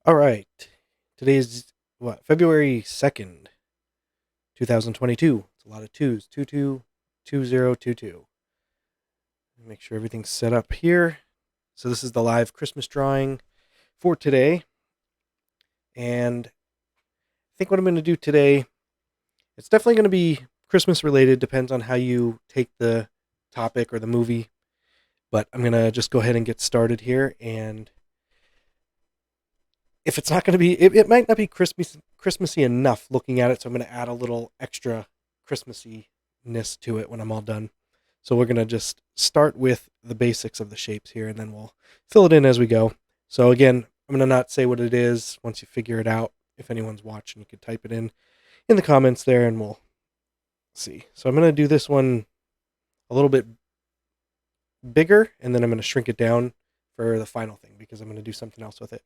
All right. Today's February 2nd, 2022. It's a lot of twos. 222022. Make sure everything's set up here. So this is the live Christmas drawing for today. And I think what I'm going to do today, it's definitely going to be Christmas related, depends on how you take the topic or the movie. But I'm going to just go ahead and get started here, and if it's not going to be, it might not be Christmassy enough looking at it, so I'm going to add a little extra Christmassiness to it when I'm all done. So we're going to just start with the basics of the shapes here, and then we'll fill it in as we go. So again, I'm going to not say what it is. Once you figure it out, if anyone's watching, you could type it in the comments there, and we'll see. So I'm going to do this one a little bit bigger, and then I'm going to shrink it down for the final thing because I'm going to do something else with it.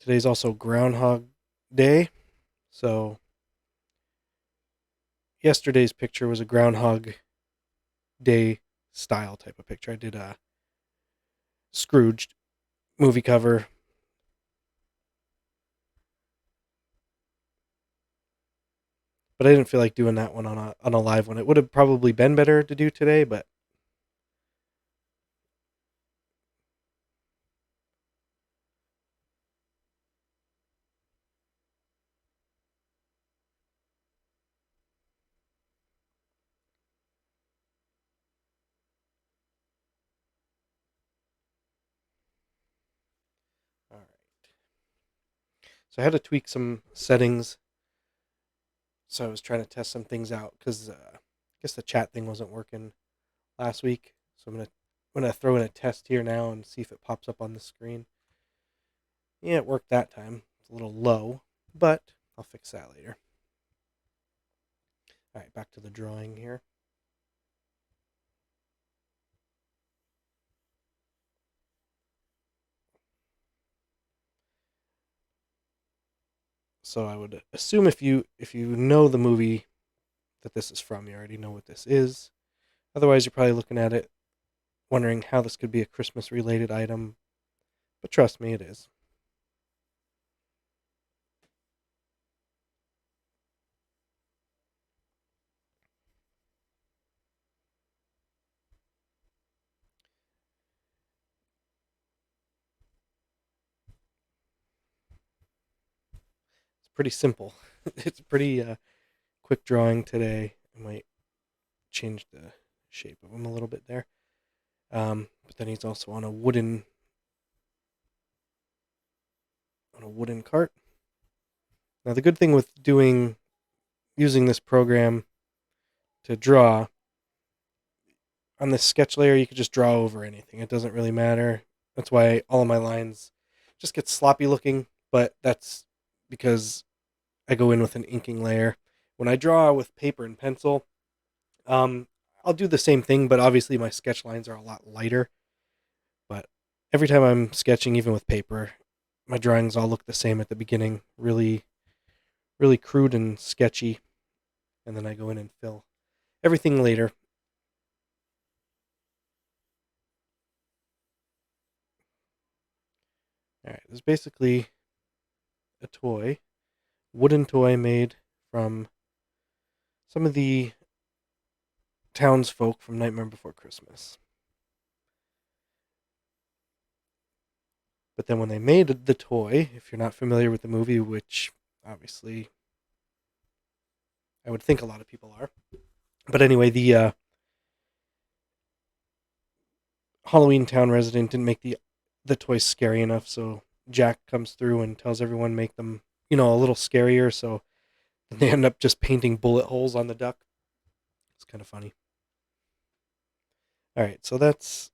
Today's also Groundhog Day. So yesterday's picture was a Groundhog Day style type of picture. I did a Scrooge movie cover. But I didn't feel like doing that one on a live one. It would have probably been better to do today, but all right. So I had to tweak some settings. So I was trying to test some things out because I guess the chat thing wasn't working last week. So I'm gonna throw in a test here now and see if it pops up on the screen. Yeah, it worked that time. It's a little low, but I'll fix that later. All right, back to the drawing here. So I would assume if you know the movie that this is from, you already know what this is. Otherwise, you're probably looking at it wondering how this could be a Christmas related item. But trust me, it is. It's pretty simple. It's a pretty quick drawing today. I might change the shape of him a little bit there. But then he's also on a wooden cart. Now the good thing with using this program to draw on this sketch layer, you could just draw over anything. It doesn't really matter. That's why all of my lines just get sloppy looking, but that's because I go in with an inking layer. When I draw with paper and pencil, um, I'll do the same thing, but obviously my sketch lines are a lot lighter. But every time I'm sketching, even with paper, my drawings all look the same at the beginning, really, really crude and sketchy, and then I go in and fill everything later. All right, this is basically a wooden toy made from some of the townsfolk from Nightmare Before Christmas. But then when they made the toy, if you're not familiar with the movie, which obviously I would think a lot of people are, but anyway, the Halloween Town resident didn't make the toys scary enough, so Jack comes through and tells everyone make them, a little scarier. So they end up just painting bullet holes on the duck. It's kind of funny. All right, so that's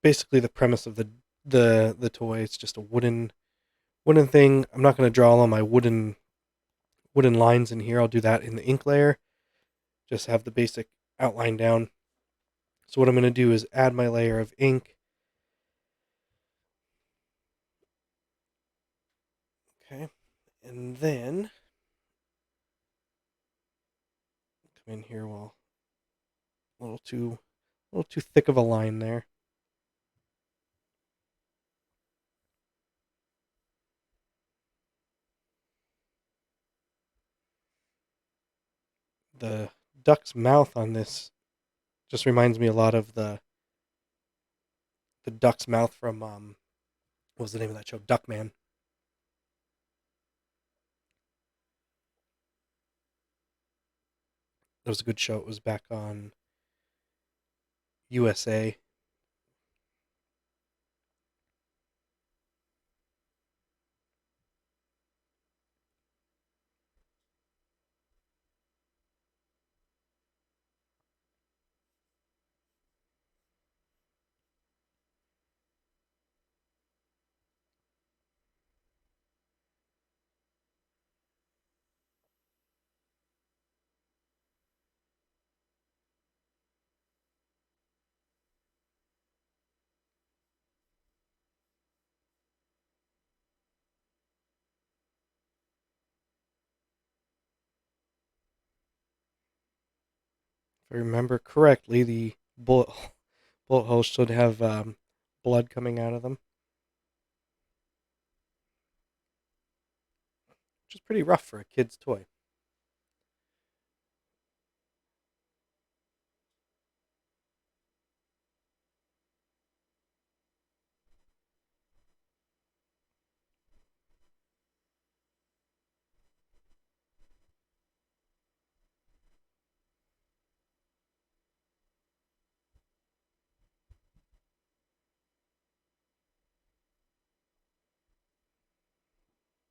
basically the premise of the toy. It's just a wooden thing. I'm not going to draw all my wooden lines in here. I'll do that in the ink layer. Just have the basic outline down. So what I'm going to do is add my layer of ink. Okay. And then come in here. Well, a little too thick of a line there. The duck's mouth on this just reminds me a lot of the duck's mouth from what was the name of that show? Duckman. It was a good show. It was back on USA. If I remember correctly, the bullet holes should have blood coming out of them, which is pretty rough for a kid's toy.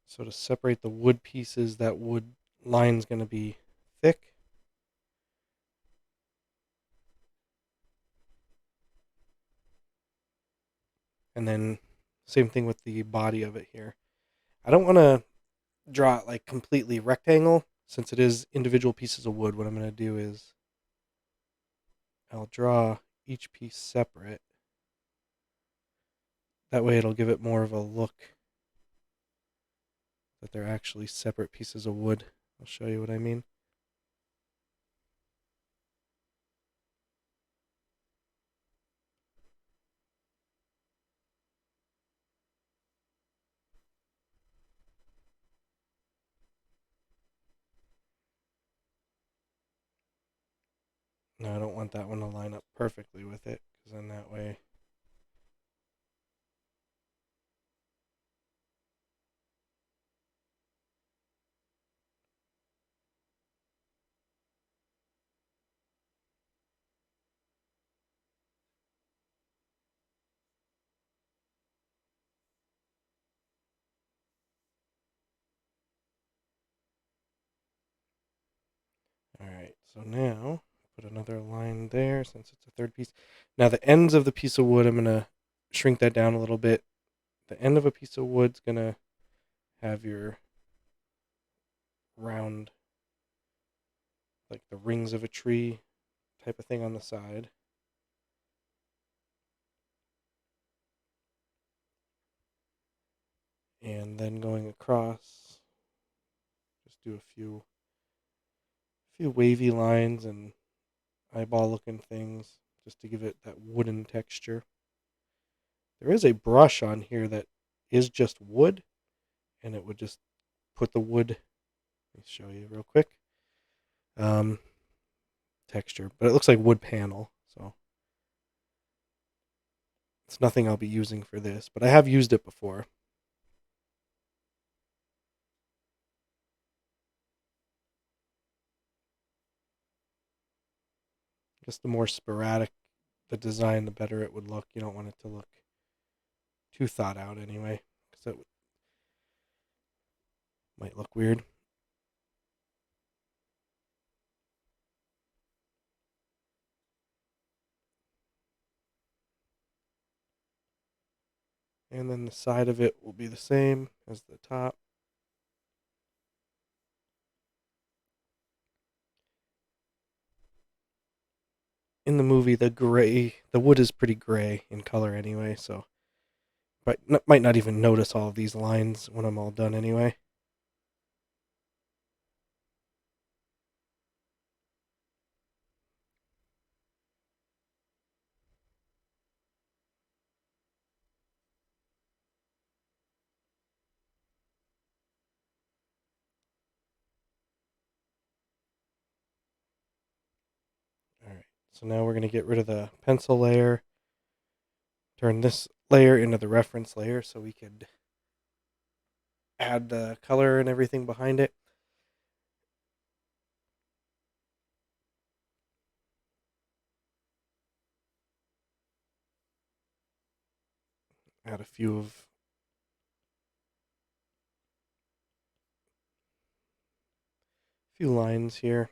So to separate the wood pieces, that wood line's going to be thick. And then same thing with the body of it here. I don't want to draw it like completely rectangle since it is individual pieces of wood. What I'm going to do is I'll draw each piece separate. That way it'll give it more of a look that they're actually separate pieces of wood. I'll show you what I mean. No, I don't want that one to line up perfectly with it, because then that way. Alright, so now put another line there since it's a third piece. Now the ends of the piece of wood, I'm going to shrink that down a little bit. The end of a piece of wood's going to have your round, like the rings of a tree type of thing on the side. And then going across, just do a few wavy lines and eyeball looking things just to give it that wooden texture. There is a brush on here that is just wood, and it would just put the wood, let me show you real quick, um, texture, but it looks like wood panel, so it's nothing I'll be using for this, but I have used it before. Just the more sporadic the design, the better it would look. You don't want it to look too thought out anyway, because it might look weird. And then the side of it will be the same as the top. In the movie, the wood is pretty gray in color anyway, so but might not even notice all of these lines when I'm all done anyway. So now we're going to get rid of the pencil layer, turn this layer into the reference layer so we could add the color and everything behind it. Add a few lines here.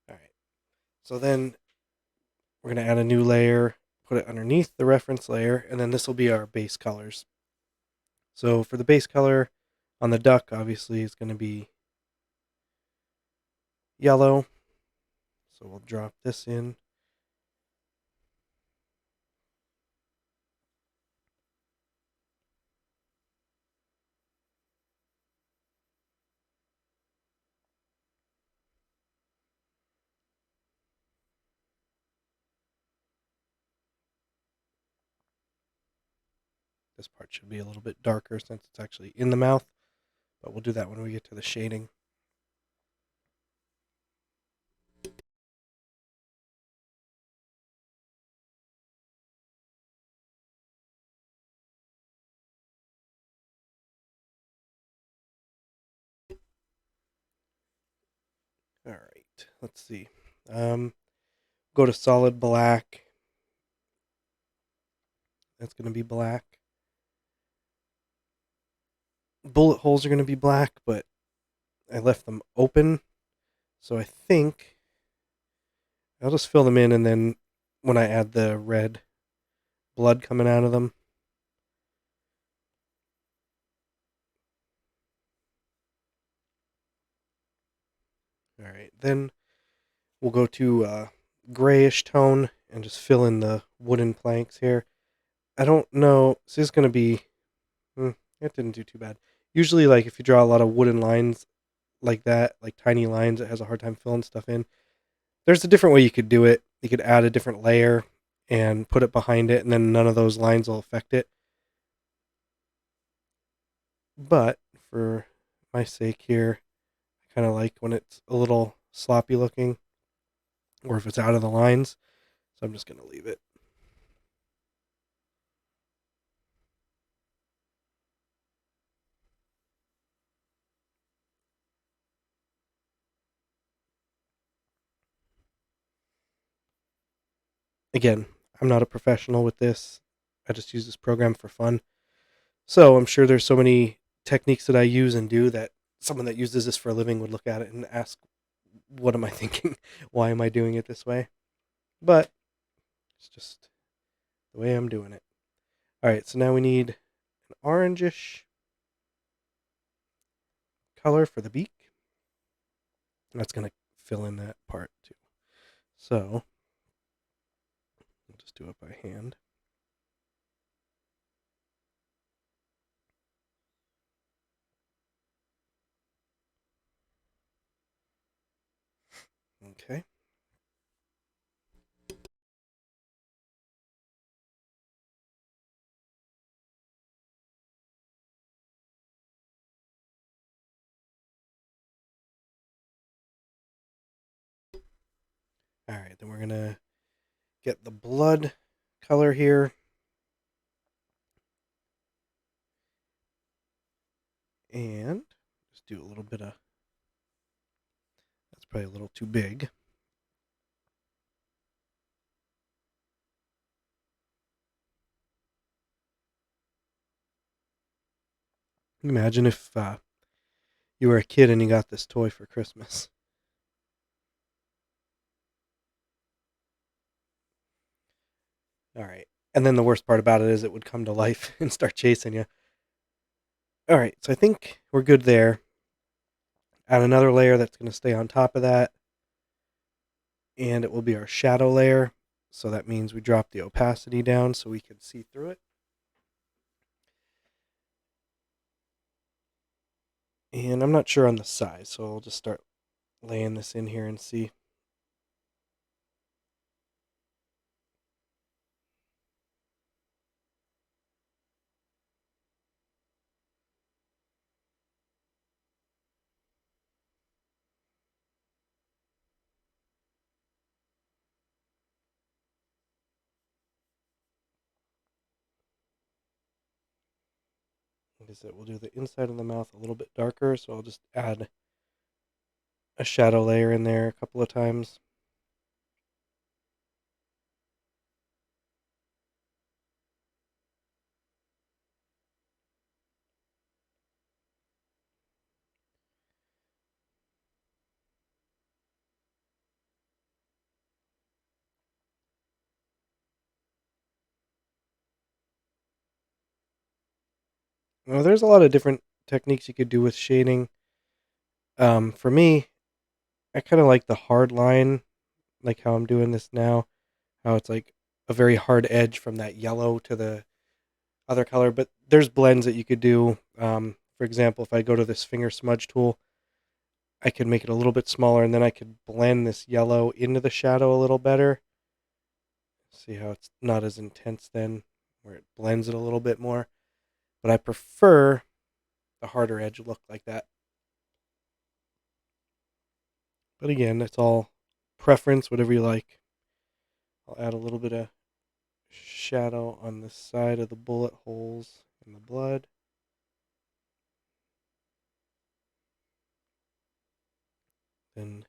All right. So then we're going to add a new layer, put it underneath the reference layer, and then this will be our base colors. So for the base color on the duck, obviously, it's going to be yellow. So we'll drop this in. This part should be a little bit darker since it's actually in the mouth, but we'll do that when we get to the shading. All right, let's see. Go to solid black. That's going to be black. Bullet holes are going to be black, but I left them open. So I think I'll just fill them in, and then when I add the red blood coming out of them. All right, then we'll go to grayish tone and just fill in the wooden planks here. I don't know. This is going to be... it didn't do too bad. Usually, like, if you draw a lot of wooden lines like that, like tiny lines, it has a hard time filling stuff in. There's a different way you could do it. You could add a different layer and put it behind it, and then none of those lines will affect it. But for my sake here, I kind of like when it's a little sloppy looking, or if it's out of the lines. So I'm just going to leave it. Again, I'm not a professional with this. I just use this program for fun. So I'm sure there's so many techniques that I use and do that someone that uses this for a living would look at it and ask, what am I thinking? Why am I doing it this way? But it's just the way I'm doing it. All right, so now we need an orangish color for the beak. That's going to fill in that part too. So we'll just do it by hand. Okay. All right, then we're going to get the blood color here. And just do a little bit of... That's probably a little too big. Imagine if you were a kid and you got this toy for Christmas. All right. And then the worst part about it is it would come to life and start chasing you. All right. So I think we're good there. Add another layer that's going to stay on top of that. And it will be our shadow layer. So that means we drop the opacity down so we can see through it. And I'm not sure on the size, so I'll just start laying this in here and see. Like I said, we'll do the inside of the mouth a little bit darker, so I'll just add a shadow layer in there a couple of times. Now, there's a lot of different techniques you could do with shading. For me, I kind of like the hard line, like how I'm doing this now, how it's like a very hard edge from that yellow to the other color. But there's blends that you could do. For example, if I go to this finger smudge tool, I could make it a little bit smaller, and then I could blend this yellow into the shadow a little better. See how it's not as intense then, where it blends it a little bit more. But I prefer the harder edge look like that. But again, it's all preference, whatever you like. I'll add a little bit of shadow on the side of the bullet holes in the blood. Then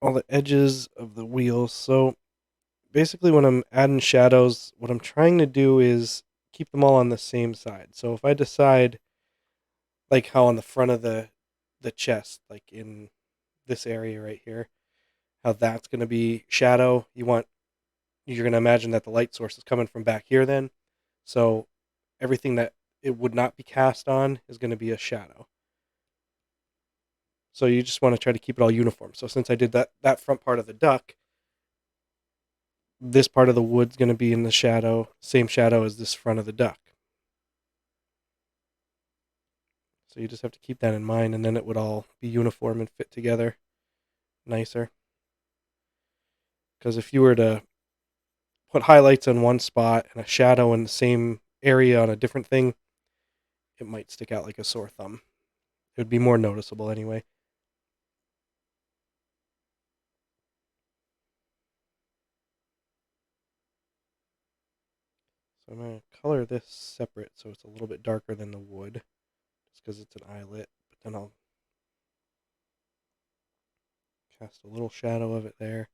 all the edges of the wheels. So basically, when I'm adding shadows, what I'm trying to do is keep them all on the same side. So if I decide, like how on the front of the chest, like in this area right here, how that's going to be shadow, you're going to imagine that the light source is coming from back here then. So everything that it would not be cast on is going to be a shadow. So you just want to try to keep it all uniform. So since I did that front part of the duck, this part of the wood's going to be in the shadow, same shadow as this front of the duck. So you just have to keep that in mind, and then it would all be uniform and fit together nicer. Because if you were to put highlights on one spot and a shadow in the same area on a different thing, it might stick out like a sore thumb. It would be more noticeable anyway. So I'm going to color this separate so it's a little bit darker than the wood, just because it's an eyelet. But then I'll cast a little shadow of it there.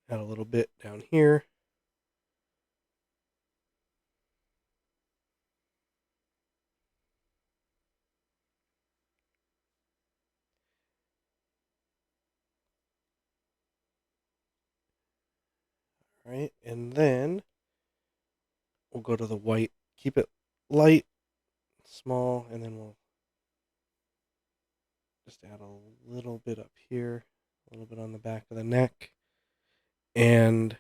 Add a little bit down here. All right, and then we'll go to the white. Keep it light, small, and then we'll just add a little bit up here, a little bit on the back of the neck, and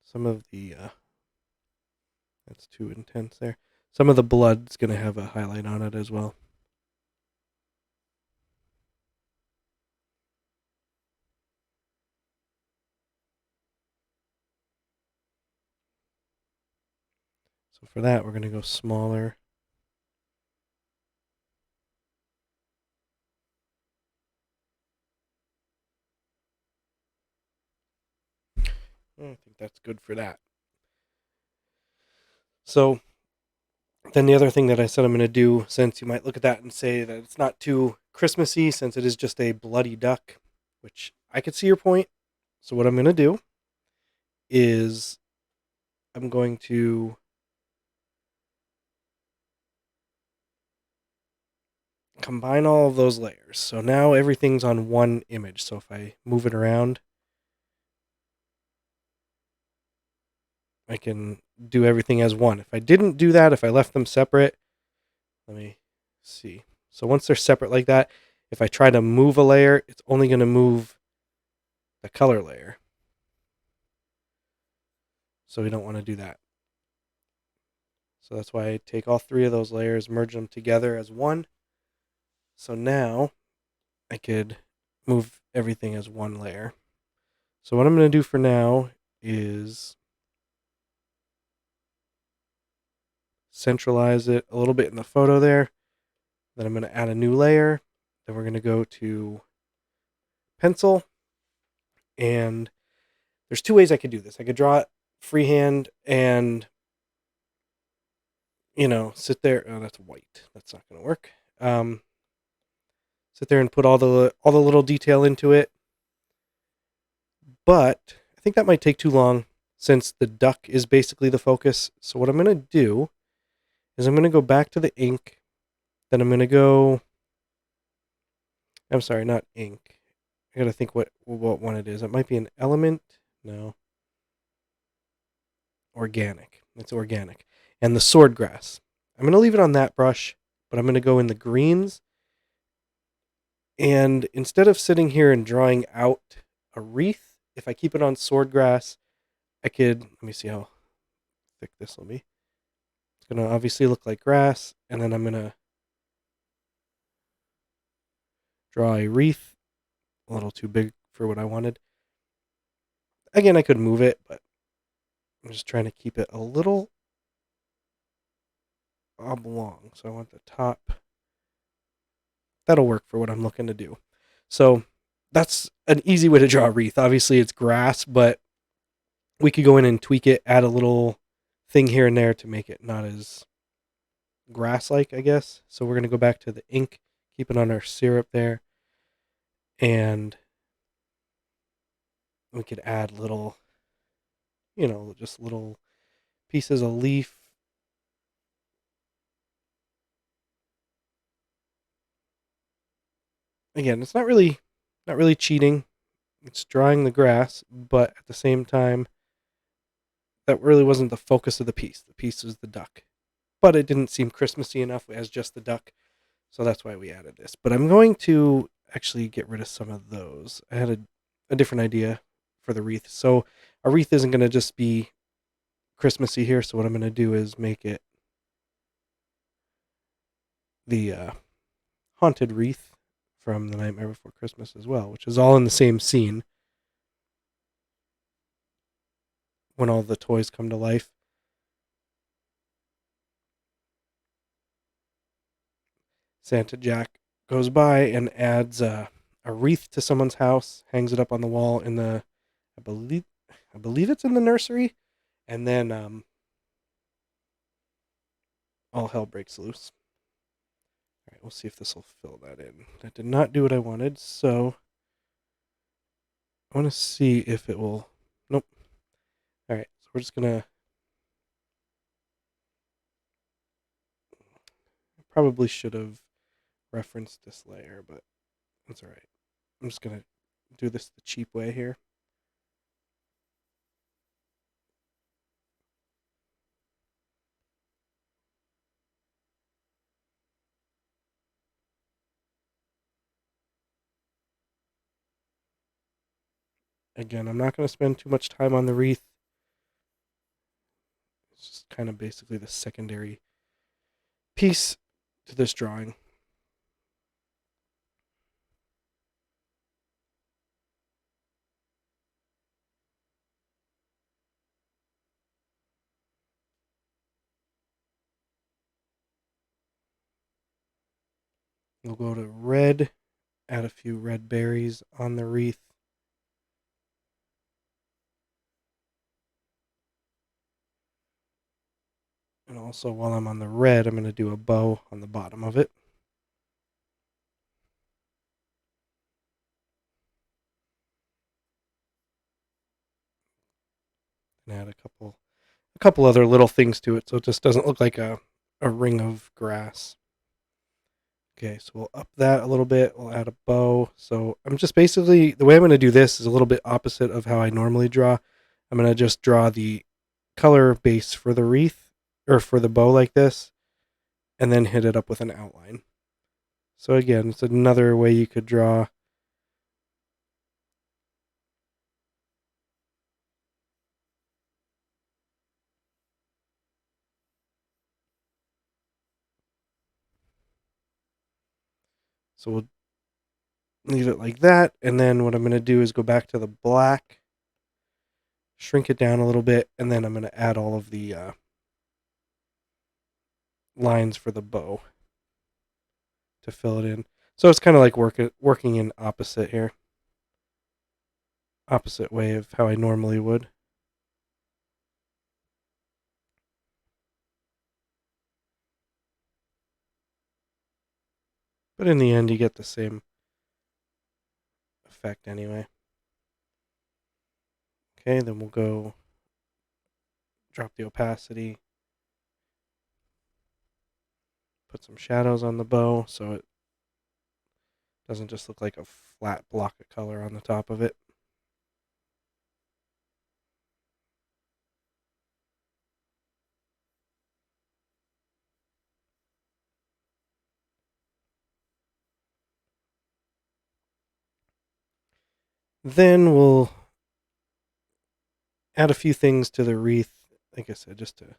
some of the that's too intense there. Some of the blood's gonna have a highlight on it as well. So for that, we're gonna go smaller. I think that's good for that. So then the other thing that I said I'm going to do, since you might look at that and say that it's not too Christmassy, since it is just a bloody duck, which I could see your point. So what I'm going to do is I'm going to combine all of those layers. So now everything's on one image. So if I move it around, I can do everything as one. If I didn't do that, if I left them separate, let me see. So once they're separate like that, if I try to move a layer, it's only going to move the color layer. So we don't want to do that. So that's why I take all three of those layers, merge them together as one. So now I could move everything as one layer. So what I'm going to do for now is centralize it a little bit in the photo there. Then I'm going to add a new layer. Then we're going to go to pencil. And there's two ways I could do this. I could draw it freehand and, sit there. Oh, that's white. That's not going to work. Sit there and put all the little detail into it. But I think that might take too long since the duck is basically the focus. So what I'm going to do is I'm going to go back to the ink. Then I'm going to go... I'm sorry, not ink. I got to think what one it is. It might be an element. No. Organic. It's organic. And the sword grass. I'm going to leave it on that brush, but I'm going to go in the greens. And instead of sitting here and drawing out a wreath, if I keep it on sword grass, I could... Let me see how thick this will be. It's going to obviously look like grass. And then I'm going to draw a wreath. A little too big for what I wanted. Again, I could move it, but I'm just trying to keep it a little oblong. So I want the top. That'll work for what I'm looking to do. So that's an easy way to draw a wreath. Obviously, it's grass, but we could go in and tweak it, add a little thing here and there to make it not as grass-like, I guess. So we're going to go back to the ink, keep it on our syrup there, and we could add little, just little pieces of leaf. Again, it's not really cheating. It's drawing the grass, but at the same time, that really wasn't the focus of the piece. The piece was the duck. But it didn't seem Christmassy enough as just the duck, so that's why we added this. But I'm going to actually get rid of some of those. I had a different idea for the wreath. So a wreath isn't going to just be Christmassy here, so what I'm going to do is make it the haunted wreath from The Nightmare Before Christmas as well, which is all in the same scene when all the toys come to life. Santa Jack goes by and adds a wreath to someone's house, hangs it up on the wall in the, I believe it's in the nursery, and then all hell breaks loose. All right, we'll see if this will fill that in. That did not do what I wanted, so I want to see if it will. Nope. All right, so we're just gonna probably should have referenced this layer, but that's all right. I'm just gonna do this the cheap way here. Again, I'm not going to spend too much time on the wreath. It's just kind of basically the secondary piece to this drawing. We'll go to red, add a few red berries on the wreath. And also, while I'm on the red, I'm going to do a bow on the bottom of it. And add a couple other little things to it so it just doesn't look like a ring of grass. Okay, so we'll up that a little bit. We'll add a bow. So I'm just basically, the way I'm going to do this is a little bit opposite of how I normally draw. I'm going to just draw the color base for the wreath or for the bow like this, and then hit it up with an outline. So again, it's another way you could draw. So we'll leave it like that, and then what I'm going to do is go back to the black, shrink it down a little bit, and then I'm going to add all of the lines for the bow to fill it in. So it's kind of like working in opposite here. Opposite way of how I normally would. But in the end, you get the same effect anyway. Okay, then we'll go drop the opacity, put some shadows on the bow so it doesn't just look like a flat block of color on the top of it. Then we'll add a few things to the wreath, like I said, just to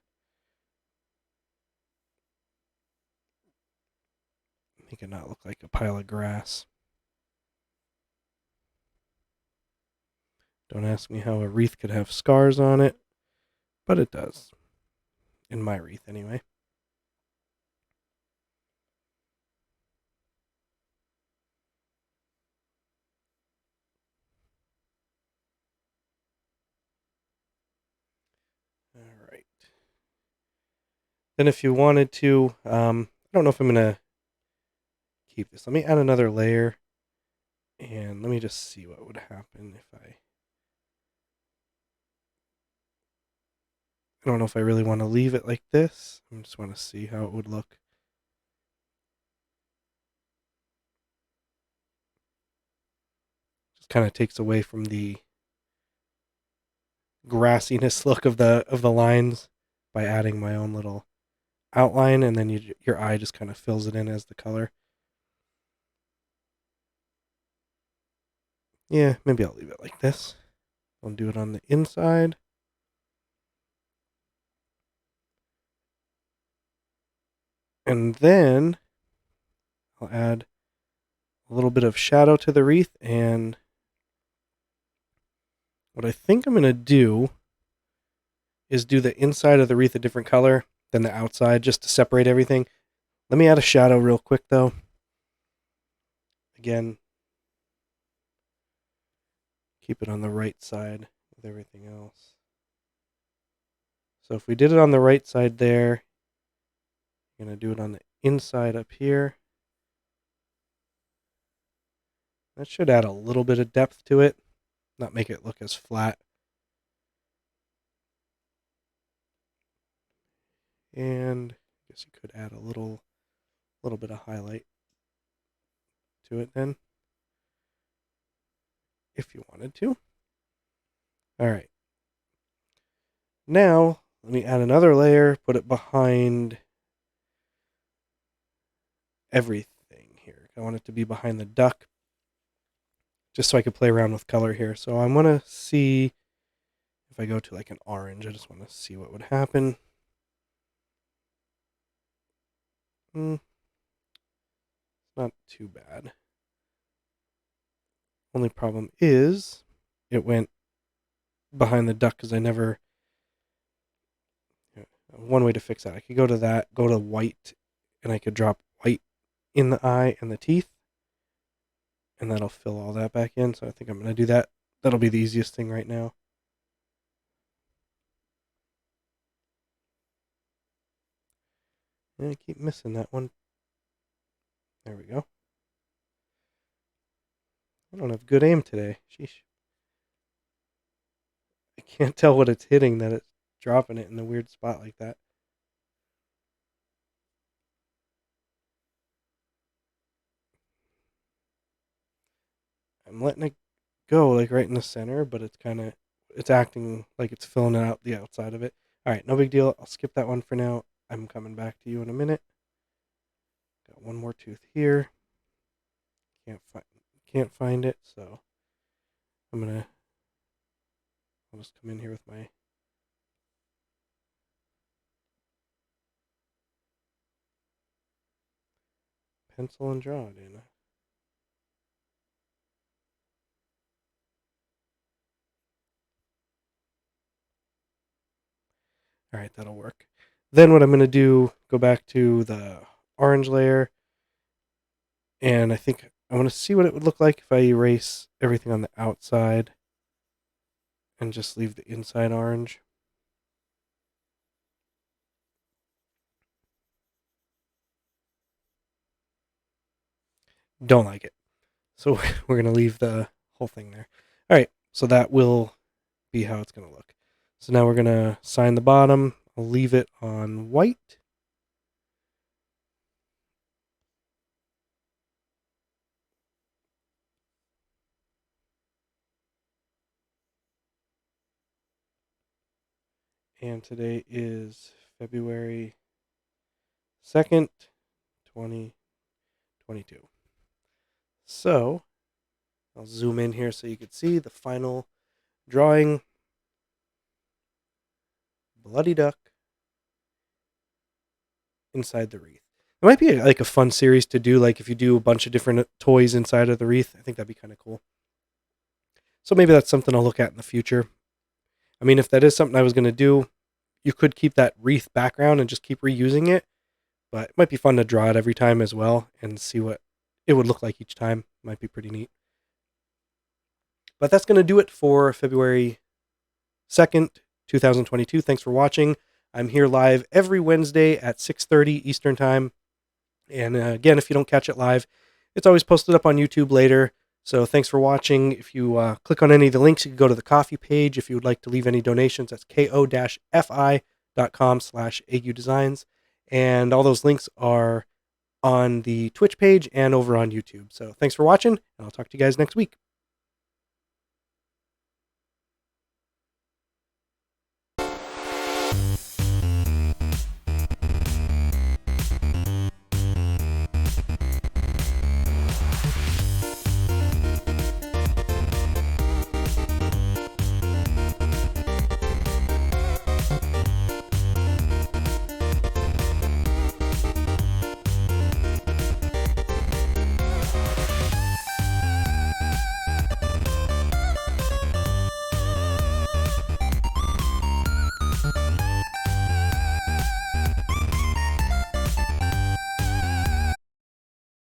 make it not look like a pile of grass. Don't ask me how a wreath could have scars on it, but it does. In my wreath, anyway. All right. Then if you wanted to, I don't know if I'm going to keep this. Let me add another layer, and let me just see what would happen if I don't know if I really want to leave it like this. I just want to see how it would look. Just kind of takes away from the grassiness look of the lines by adding my own little outline, and then your eye just kind of fills it in as the color. Yeah, maybe I'll leave it like this. I'll do it on the inside. And then I'll add a little bit of shadow to the wreath, and what I think I'm going to do is do the inside of the wreath a different color than the outside just to separate everything. Let me add a shadow real quick though. Again, keep it on the right side with everything else. So if we did it on the right side there, I'm going to do it on the inside up here. That should add a little bit of depth to it, not make it look as flat. And I guess you could add a little bit of highlight to it then, if you wanted to. All right. Now, let me add another layer, put it behind everything here. I want it to be behind the duck, just so I could play around with color here. So I'm going to see if I go to like an orange. I just want to see what would happen. Not too bad. Only problem is it went behind the duck because I never... One way to fix that, I could go to white, and I could drop white in the eye and the teeth, and that'll fill all that back in. So I think I'm going to do that. That'll be the easiest thing right now. And I keep missing that one. There we go. I don't have good aim today. Sheesh. I can't tell what it's hitting that it's dropping it in a weird spot like that. I'm letting it go like right in the center, but it's acting like it's filling out the outside of it. All right, no big deal. I'll skip that one for now. I'm coming back to you in a minute. Got one more tooth here. Can't find it, so I'll just come in here with my pencil and draw it in. All right, that'll work. Then what I'm going to do, go back to the orange layer, and I think I want to see what it would look like if I erase everything on the outside and just leave the inside orange. Don't like it. So we're going to leave the whole thing there. All right, so that will be how it's going to look. So now we're going to sign the bottom. I'll leave it on white. And today is February 2nd, 2022. So I'll zoom in here so you can see the final drawing. Bloody duck inside the wreath. It might be like a fun series to do, like if you do a bunch of different toys inside of the wreath. I think that'd be kind of cool. So maybe that's something I'll look at in the future. I mean, if that is something I was going to do, you could keep that wreath background and just keep reusing it. But it might be fun to draw it every time as well and see what it would look like each time. Might be pretty neat. But that's going to do it for February 2nd, 2022. Thanks for watching. I'm here live every Wednesday at 6:30 Eastern Time. And again, if you don't catch it live, it's always posted up on YouTube later. So thanks for watching. If you click on any of the links, you can go to the coffee page. If you would like to leave any donations, that's ko-fi.com/agudesigns. And all those links are on the Twitch page and over on YouTube. So thanks for watching, and I'll talk to you guys next week.